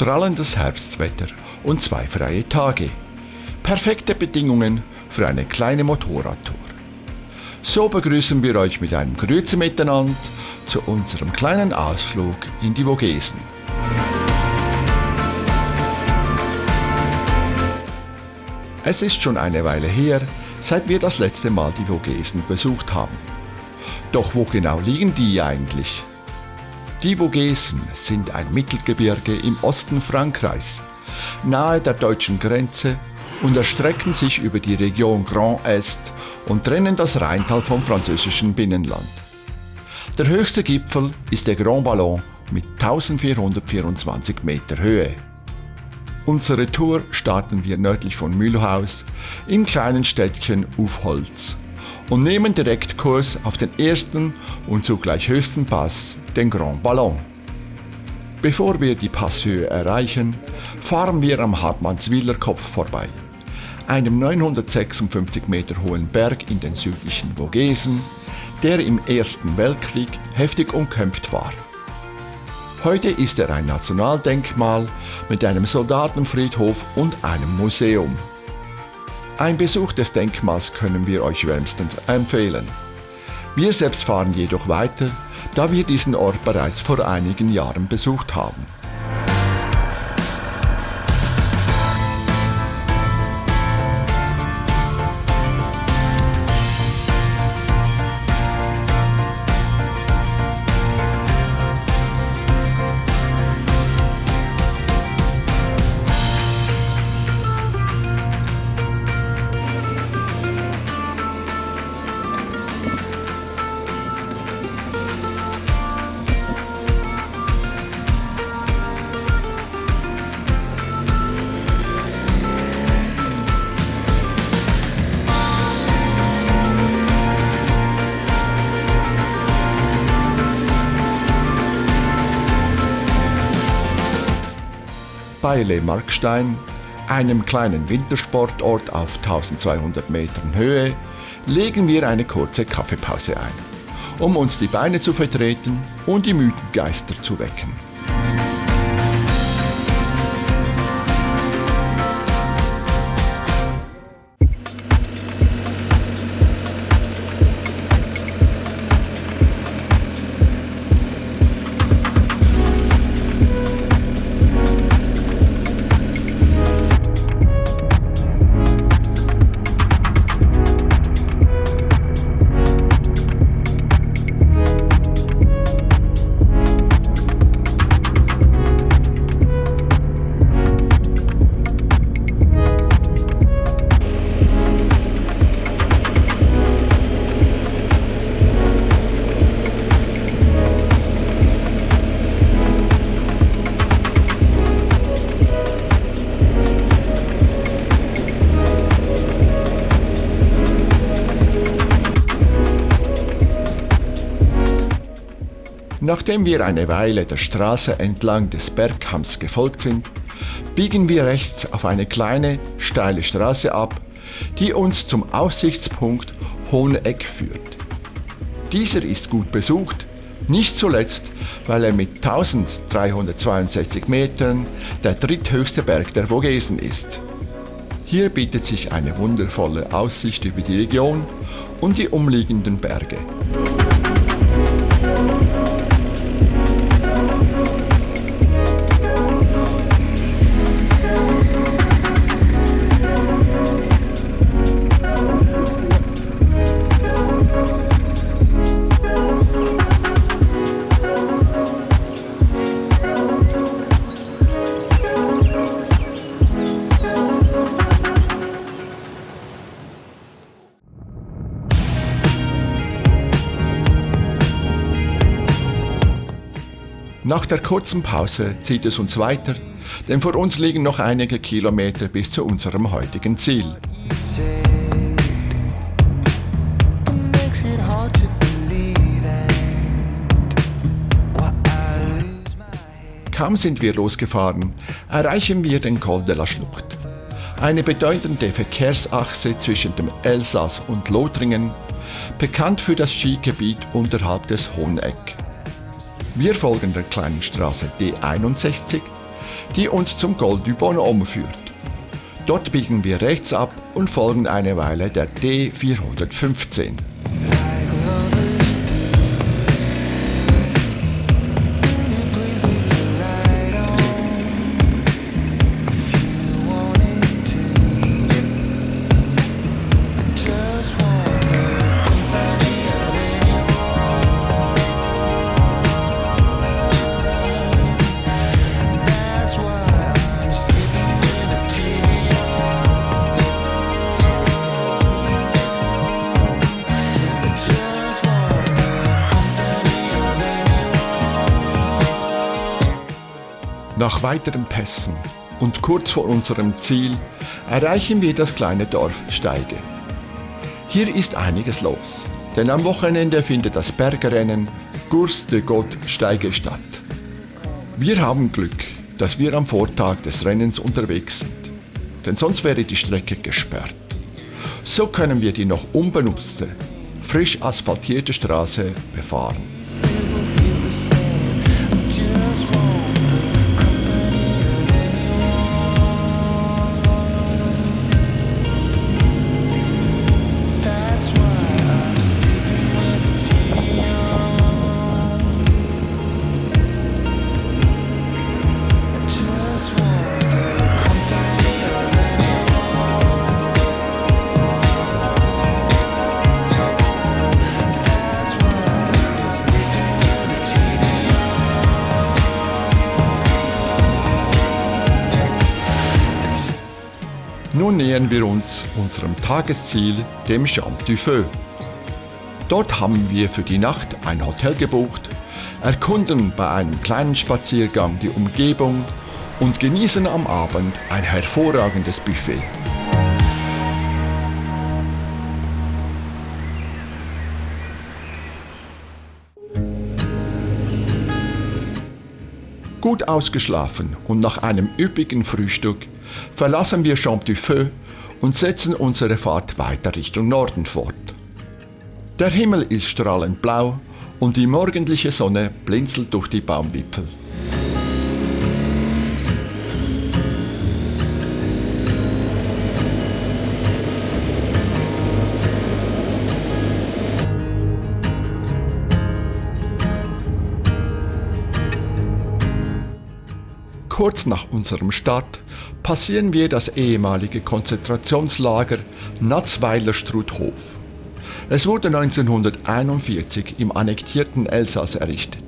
Strahlendes Herbstwetter und 2 freie Tage. Perfekte Bedingungen für eine kleine Motorradtour. So begrüßen wir euch mit einem Grüezi miteinander zu unserem kleinen Ausflug in die Vogesen. Es ist schon eine Weile her, seit wir das letzte Mal die Vogesen besucht haben. Doch wo genau liegen die eigentlich? Die Vogesen sind ein Mittelgebirge im Osten Frankreichs, nahe der deutschen Grenze und erstrecken sich über die Region Grand Est und trennen das Rheintal vom französischen Binnenland. Der höchste Gipfel ist der Grand Ballon mit 1424 Meter Höhe. Unsere Tour starten wir nördlich von Mühlhaus im kleinen Städtchen Ufholz und nehmen direkt Kurs auf den ersten und zugleich höchsten Pass, den Grand Ballon. Bevor wir die Passhöhe erreichen, fahren wir am Hartmannswiller Kopf vorbei, einem 956 Meter hohen Berg in den südlichen Vogesen, der im Ersten Weltkrieg heftig umkämpft war. Heute ist er ein Nationaldenkmal mit einem Soldatenfriedhof und einem Museum. Ein Besuch des Denkmals können wir euch wärmstens empfehlen. Wir selbst fahren jedoch weiter, da wir diesen Ort bereits vor einigen Jahren besucht haben. Bei Le Markstein, einem kleinen Wintersportort auf 1200 Metern Höhe, legen wir eine kurze Kaffeepause ein, um uns die Beine zu vertreten und die müden Geister zu wecken. Nachdem wir eine Weile der Straße entlang des Bergkamms gefolgt sind, biegen wir rechts auf eine kleine, steile Straße ab, die uns zum Aussichtspunkt Hoheneck führt. Dieser ist gut besucht, nicht zuletzt, weil er mit 1362 Metern der dritthöchste Berg der Vogesen ist. Hier bietet sich eine wundervolle Aussicht über die Region und die umliegenden Berge. Nach der kurzen Pause zieht es uns weiter, denn vor uns liegen noch einige Kilometer bis zu unserem heutigen Ziel. Kaum sind wir losgefahren, erreichen wir den Col de la Schlucht, eine bedeutende Verkehrsachse zwischen dem Elsass und Lothringen, bekannt für das Skigebiet unterhalb des Hoheneck. Wir folgen der kleinen Straße D61, die uns zum Col du Bonhomme führt. Dort biegen wir rechts ab und folgen eine Weile der D415. Nach weiteren Pässen und kurz vor unserem Ziel erreichen wir das kleine Dorf Steige. Hier ist einiges los, denn am Wochenende findet das Bergrennen Course de Côte Steige statt. Wir haben Glück, dass wir am Vortag des Rennens unterwegs sind, denn sonst wäre die Strecke gesperrt. So können wir die noch unbenutzte, frisch asphaltierte Straße befahren. Nun nähern wir uns unserem Tagesziel, dem Champ du Feu. Dort haben wir für die Nacht ein Hotel gebucht, erkunden bei einem kleinen Spaziergang die Umgebung und genießen am Abend ein hervorragendes Buffet. Gut ausgeschlafen und nach einem üppigen Frühstück verlassen wir Champ du Feu und setzen unsere Fahrt weiter Richtung Norden fort. Der Himmel ist strahlend blau und die morgendliche Sonne blinzelt durch die Baumwipfel. Kurz nach unserem Start passieren wir das ehemalige Konzentrationslager Natzweiler-Struthof. Es wurde 1941 im annektierten Elsass errichtet.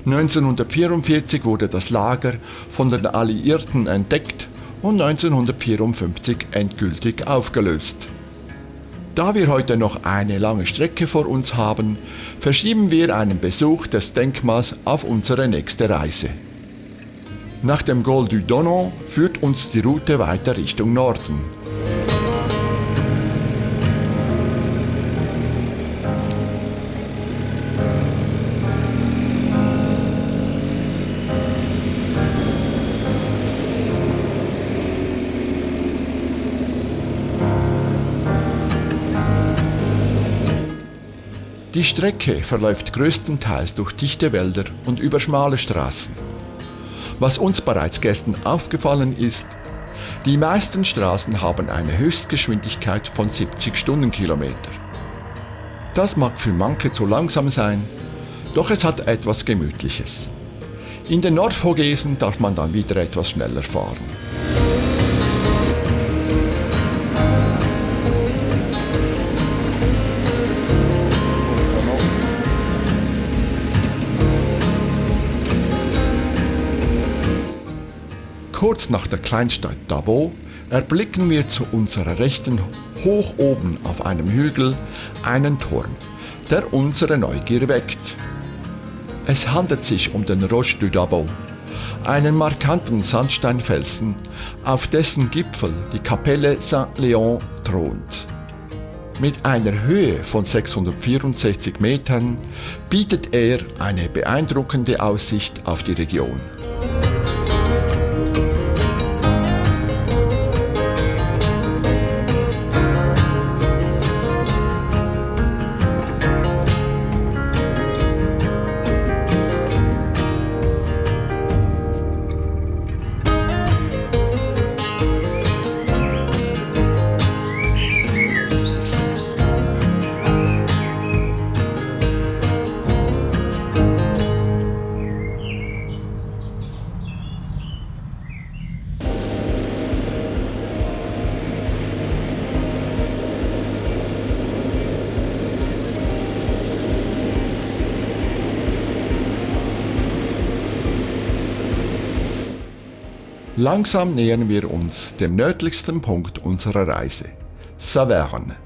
1944 wurde das Lager von den Alliierten entdeckt und 1954 endgültig aufgelöst. Da wir heute noch eine lange Strecke vor uns haben, verschieben wir einen Besuch des Denkmals auf unsere nächste Reise. Nach dem Col du Donon führt uns die Route weiter Richtung Norden. Die Strecke verläuft größtenteils durch dichte Wälder und über schmale Straßen. Was uns bereits gestern aufgefallen ist, die meisten Straßen haben eine Höchstgeschwindigkeit von 70 Stundenkilometer. Das mag für manche zu langsam sein, doch es hat etwas Gemütliches. In den Nordvogesen darf man dann wieder etwas schneller fahren. Kurz nach der Kleinstadt Dabo erblicken wir zu unserer Rechten hoch oben auf einem Hügel einen Turm, der unsere Neugier weckt. Es handelt sich um den Roche du Dabo, einen markanten Sandsteinfelsen, auf dessen Gipfel die Kapelle Saint-Léon thront. Mit einer Höhe von 664 Metern bietet er eine beeindruckende Aussicht auf die Region. Langsam nähern wir uns dem nördlichsten Punkt unserer Reise, Saverne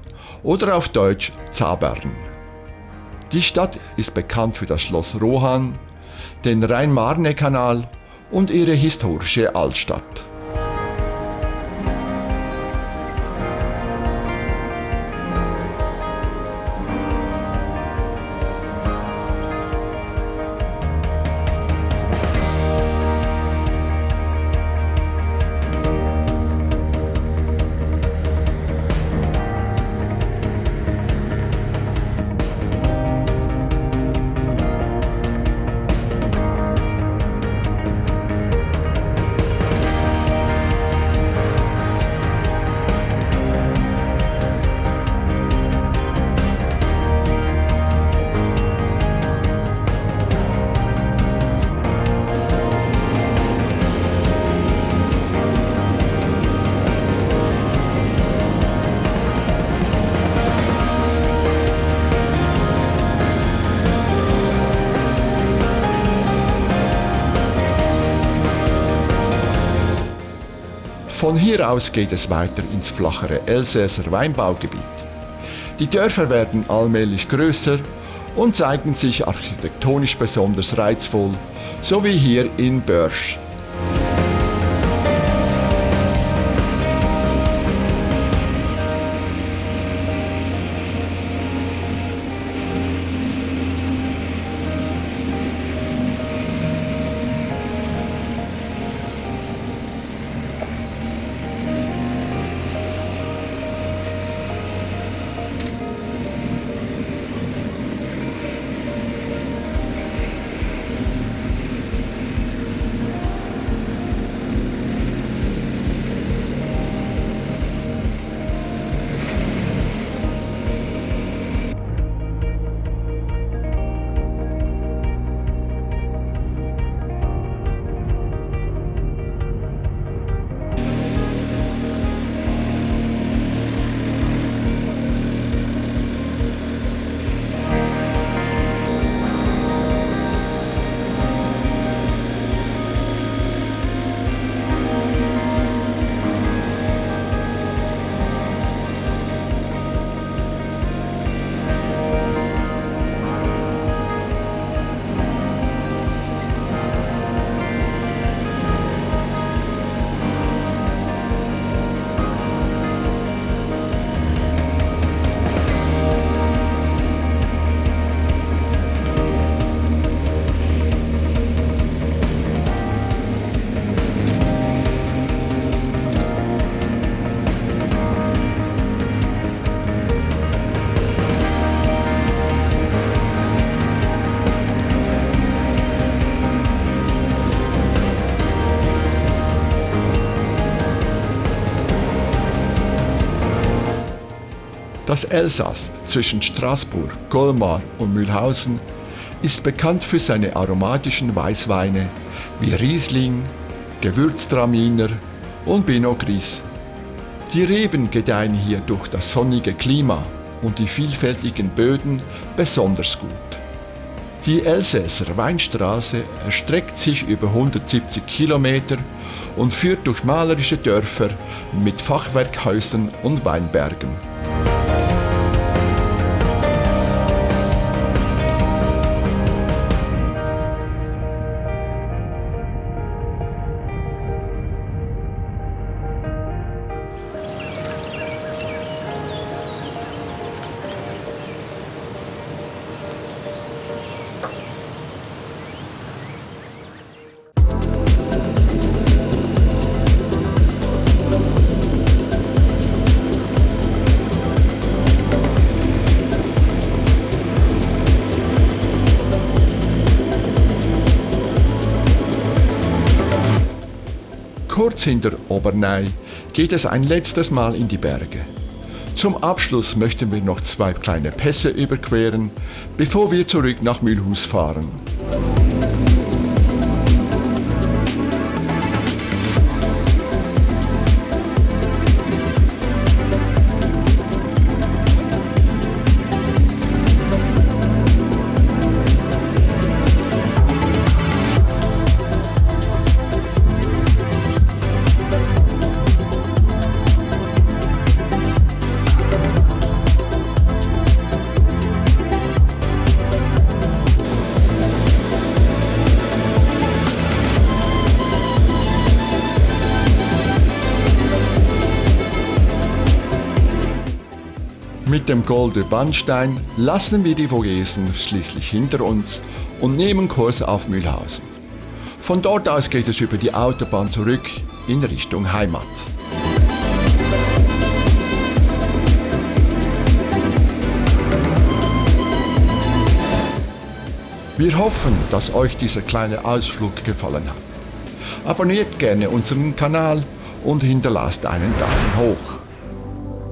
oder auf Deutsch Zabern. Die Stadt ist bekannt für das Schloss Rohan, den Rhein-Marne-Kanal und ihre historische Altstadt. Von hier aus geht es weiter ins flachere Elsässer Weinbaugebiet. Die Dörfer werden allmählich größer und zeigen sich architektonisch besonders reizvoll, so wie hier in Börsch. Das Elsass zwischen Straßburg, Colmar und Mühlhausen ist bekannt für seine aromatischen Weißweine wie Riesling, Gewürztraminer und Pinot Gris. Die Reben gedeihen hier durch das sonnige Klima und die vielfältigen Böden besonders gut. Die Elsässer Weinstraße erstreckt sich über 170 Kilometer und führt durch malerische Dörfer mit Fachwerkhäusern und Weinbergen. Kurz hinter Obernai geht es ein letztes Mal in die Berge. Zum Abschluss möchten wir noch 2 kleine Pässe überqueren, bevor wir zurück nach Mühlhus fahren. Mit dem Golde Bannstein lassen wir die Vogesen schließlich hinter uns und nehmen Kurs auf Mühlhausen. Von dort aus geht es über die Autobahn zurück in Richtung Heimat. Wir hoffen, dass euch dieser kleine Ausflug gefallen hat. Abonniert gerne unseren Kanal und hinterlasst einen Daumen hoch.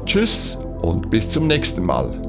Tschüss und bis zum nächsten Mal.